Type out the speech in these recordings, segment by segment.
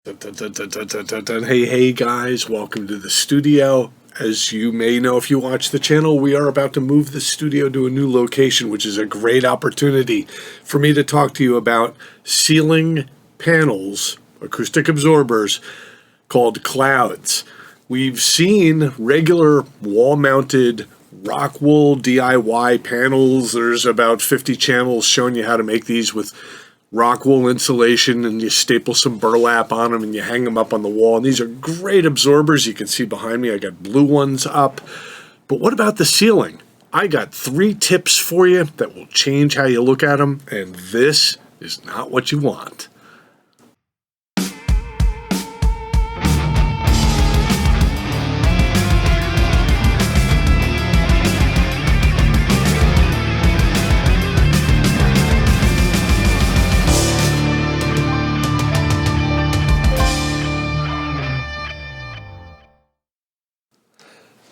Hey guys, welcome to the studio. As you may know if you watch the channel, we are about to move the studio to a new location, which is a great opportunity for me to talk to you about ceiling panels, acoustic absorbers, called clouds. We've seen regular wall-mounted rock wool DIY panels. There's about 50 channels showing you how to make these with rock wool insulation, and you staple some burlap on them and you hang them up on the wall. And these are great absorbers. You can see behind me I got blue ones up. But what about the ceiling? I got 3 tips for you that will change how you look at them, and this is not what you want.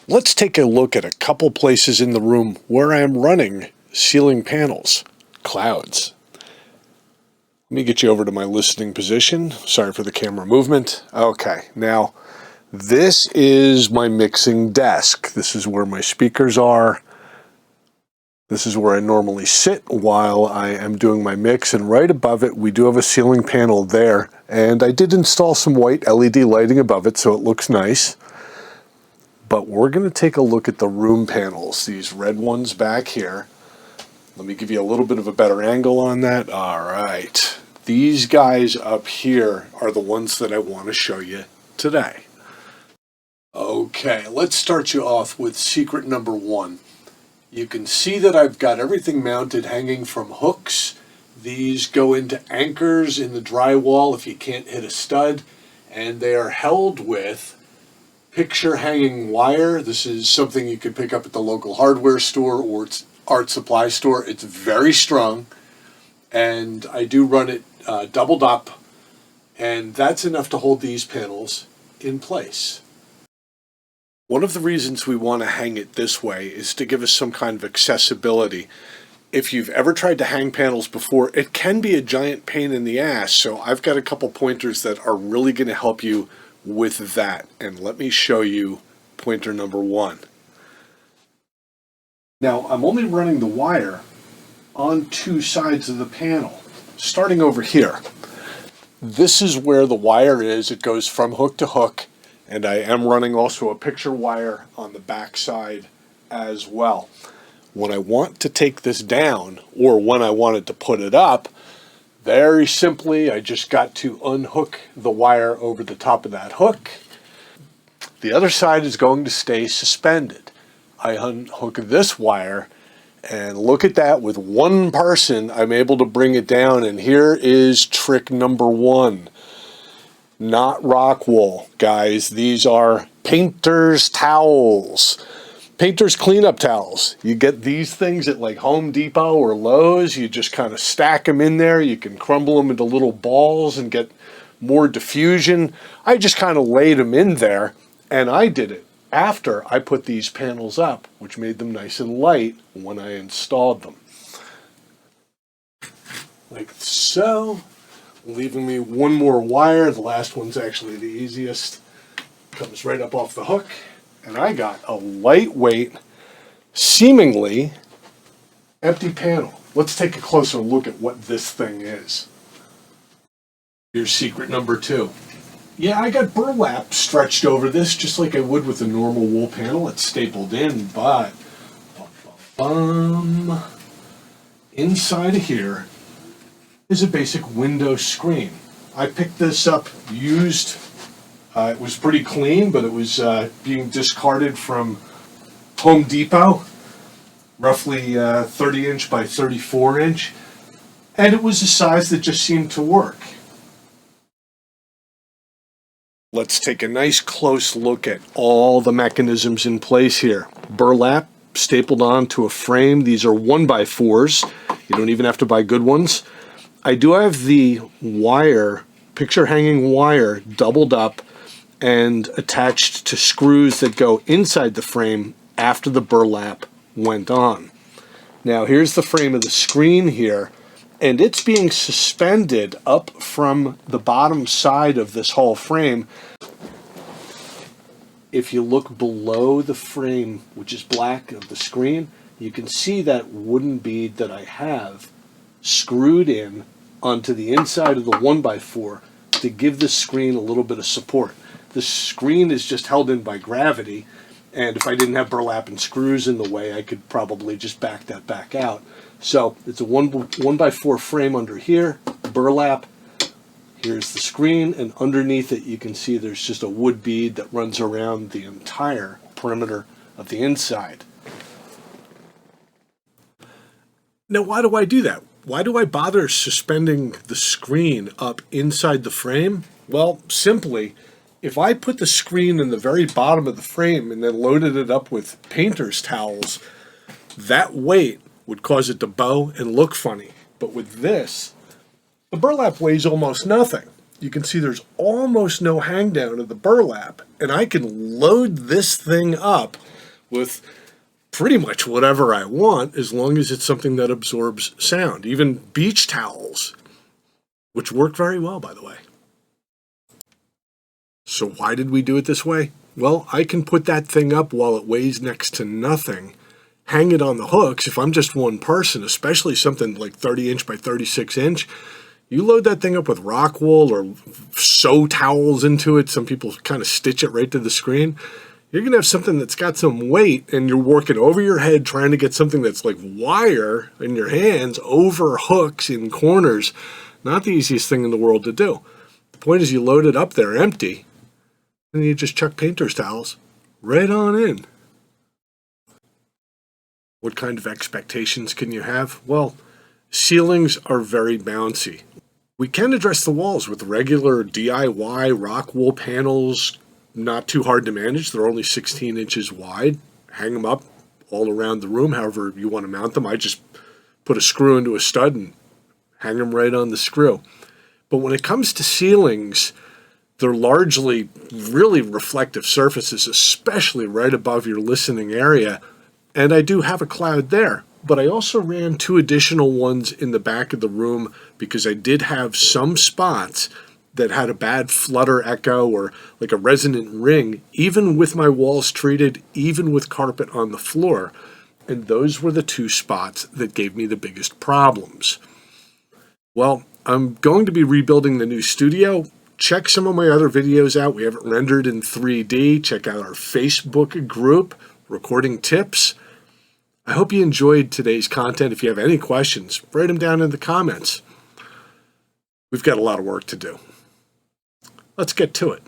Let's take a look at a couple places in the room where I am running ceiling panels, clouds. Let me get you over to my listening position. Sorry for the camera movement. Okay, now this is my mixing desk. This is where my speakers are. This is where I normally sit while I am doing my mix, and right above it we do have a ceiling panel there, and I did install some white LED lighting above it so it looks nice. But we're going to take a look at the room panels, these red ones back here. Let me give you a little bit of a better angle on that. All right. These guys up here are the ones that I want to show you today. Okay, let's start you off with secret number 1. You can see that I've got everything mounted hanging from hooks. These go into anchors in the drywall if you can't hit a stud, and they are held with picture hanging wire. This is something you could pick up at the local hardware store or art supply store. It's very strong, and I do run it doubled up, and that's enough to hold these panels in place. One of the reasons we want to hang it this way is to give us some kind of accessibility. If you've ever tried to hang panels before, it can be a giant pain in the ass, so I've got a couple pointers that are really going to help you with that, and let me show you pointer number 1. Now I'm only running the wire on 2 sides of the panel, starting over here. This is where the wire is. It goes from hook to hook, and I am running also a picture wire on the back side as well. When I want to take this down, or when I wanted to put it up, very simply, I just got to unhook the wire over the top of that hook. The other side is going to stay suspended. I unhook this wire, and look at that, with one person I'm able to bring it down, and here is trick number 1. Not rock wool, guys. These are painter's towels. Painter's cleanup towels. You get these things at like Home Depot or Lowe's. You just kind of stack them in there. You can crumble them into little balls and get more diffusion. I just kind of laid them in there, and I did it after I put these panels up, which made them nice and light when I installed them. Like so. Leaving me one more wire. The last one's actually the easiest. Comes right up off the hook. And I got a lightweight, seemingly empty panel. Let's take a closer look at what this thing is. Here's secret number 2. Yeah, I got burlap stretched over this just like I would with a normal wool panel. It's stapled in, but inside of here is a basic window screen. I picked this up used. It was pretty clean, but it was being discarded from Home Depot, roughly 30 inch by 34 inch, and it was a size that just seemed to work. Let's take a nice close look at all the mechanisms in place here. Burlap stapled onto a frame. These are 1x4s. You don't even have to buy good ones. I do have the wire, picture hanging wire, doubled up and attached to screws that go inside the frame after the burlap went on. Now here's the frame of the screen here, and it's being suspended up from the bottom side of this whole frame. If you look below the frame, which is black of the screen, you can see that wooden bead that I have screwed in onto the inside of the 1x4 to give the screen a little bit of support. The screen is just held in by gravity, and if I didn't have burlap and screws in the way, I could probably just back that back out. So it's a 1x4 frame under here, burlap. Here's the screen, and underneath it you can see there's just a wood bead that runs around the entire perimeter of the inside. Now, why do I do that? Why do I bother suspending the screen up inside the frame? Well, simply, if I put the screen in the very bottom of the frame and then loaded it up with painter's towels, that weight would cause it to bow and look funny. But with this, the burlap weighs almost nothing. You can see there's almost no hang down of the burlap, and I can load this thing up with pretty much whatever I want, as long as it's something that absorbs sound. Even beach towels, which work very well, by the way. So why did we do it this way? Well, I can put that thing up while it weighs next to nothing, hang it on the hooks. If I'm just one person, especially something like 30 inch by 36 inch, you load that thing up with rock wool or sew towels into it. Some people kind of stitch it right to the screen. You're going to have something that's got some weight, and you're working over your head trying to get something that's like wire in your hands over hooks in corners. Not the easiest thing in the world to do. The point is you load it up there empty, and you just chuck painter's towels right on in. What kind of expectations can you have? Well, ceilings are very bouncy. We can address the walls with regular DIY rock wool panels, not too hard to manage. They're only 16 inches wide. Hang them up all around the room, however you want to mount them. I just put a screw into a stud and hang them right on the screw. But when it comes to ceilings, they're largely really reflective surfaces, especially right above your listening area. And I do have a cloud there. But I also ran 2 additional ones in the back of the room because I did have some spots that had a bad flutter echo or like a resonant ring, even with my walls treated, even with carpet on the floor. And those were the 2 spots that gave me the biggest problems. Well, I'm going to be rebuilding the new studio. Check some of my other videos out. We have it rendered in 3D. Check out our Facebook group, Recording Tips. I hope you enjoyed today's content. If you have any questions, write them down in the comments. We've got a lot of work to do. Let's get to it.